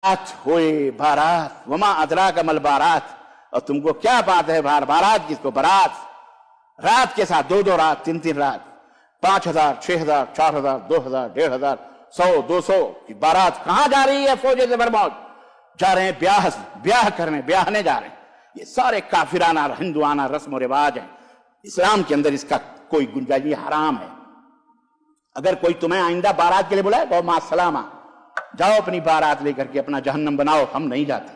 बारात होए बारात, वमा अदरा कमल बारात, और तुमको क्या बात है बारात किसको, बारात रात के साथ 2-2 रात 3-3 रात, 5,000 6,000 4,000 2,000 1,500 100 200 की बारात कहां जा रही है? फौज से बरमौज जा रहे हैं, ब्याह करने, ब्याहने जा रहे हैं। ये सारे काफिराना हिंदुआना रस्म और रिवाज है। इस्लाम के अंदर इसका कोई गुंजाइश नहीं, हराम है। अगर कोई तुम्हें आइंदा बारात के लिए बुलाए तो मासलामा, जाओ अपनी बारात लेकर के अपना जहन्नम बनाओ, हम नहीं जाते,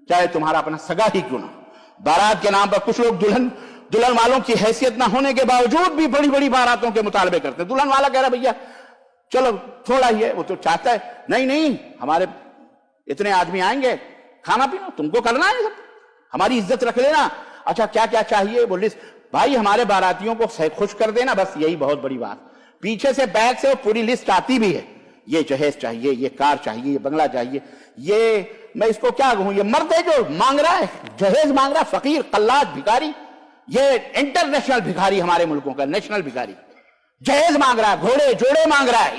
चाहे तुम्हारा अपना सगा ही क्यों ना। बारात के नाम पर कुछ लोग दुल्हन वालों की हैसियत ना होने के बावजूद भी बड़ी बड़ी बारातों के मुतालबे करते हैं। दुल्हन वाला कह रहा भैया चलो थोड़ा ही है, वो तो चाहता है नहीं हमारे इतने आदमी आएंगे, खाना पीना तुमको करना है, सब हमारी इज्जत रख लेना। अच्छा क्या क्या चाहिए वो लिस्ट, भाई हमारे बारातियों को खुश कर देना, बस यही बहुत बड़ी बात। पीछे से बैग से वो पूरी लिस्ट आती भी है, ये जहेज चाहिए, ये कार चाहिए, ये बंगला चाहिए, ये मैं इसको क्या कहूं, ये मर्द है जो मांग रहा है, जहेज मांग रहा है, फकीर कल्लाज भिखारी, ये इंटरनेशनल भिखारी, हमारे मुल्कों का नेशनल भिखारी जहेज मांग रहा है, घोड़े जोड़े मांग रहा है,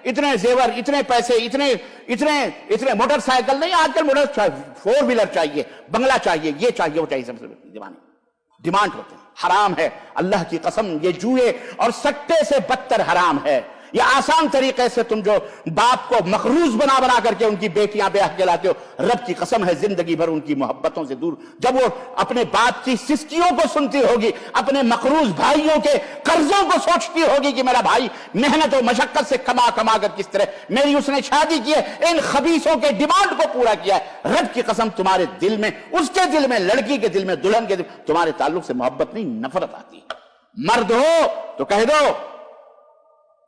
इतने जेवर, इतने पैसे, इतने मोटरसाइकिल नहीं, आजकल 4 व्हीलर चाहिए, बंगला चाहिए, ये चाहिए वो चाहिए, सबसे डिमांड होते हैं। हराम है, अल्लाह की कसम, ये जुए और सट्टे से बदतर हराम है। ये आसान तरीके से तुम जो बाप को मखरूज बना करके उनकी बेटियां ब्याह के लाते हो, रब की कसम है जिंदगी भर उनकी मोहब्बतों से दूर। जब वो अपने बाप की सिस्कियों को सुनती होगी, अपने मखरूज भाइयों के कर्जों को सोचती होगी कि मेरा भाई मेहनत और मशक्कत से कमा कर किस तरह मेरी उसने शादी की है, इन खबीसों के डिमांड को पूरा किया है। रब की कसम तुम्हारे दिल में, उसके दिल में, लड़की के दिल में, दुल्हन के दिल में तुम्हारे ताल्लुक से मोहब्बत नहीं नफरत आती है। मर्द हो तो कह दो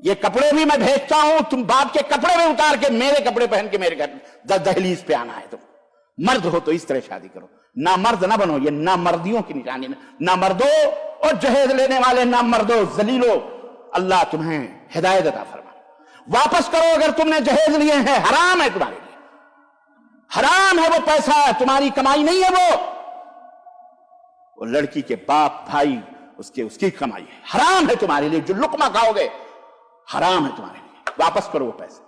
ये कपड़े भी मैं भेजता हूं, तुम बाप के कपड़े में उतार के मेरे कपड़े पहन के मेरे घर दहलीज पे आना है। तो मर्द हो तो इस तरह शादी करो, ना मर्द ना बनो, ये ना मर्दियों की निशानी। ना मर्दो और जहेज लेने वाले ना मर्दो जलीलो, अल्लाह तुम्हें हिदायत अता फरमाए। वापस करो अगर तुमने जहेज लिए हैं, हराम है तुम्हारे लिए, हराम है, वो पैसा है, तुम्हारी कमाई नहीं है, वो लड़की के बाप भाई उसकी कमाई है, हराम है तुम्हारे लिए। जो लुकमा खाओगे हराम है तुम्हारे लिए, वापस करो वो पैसे।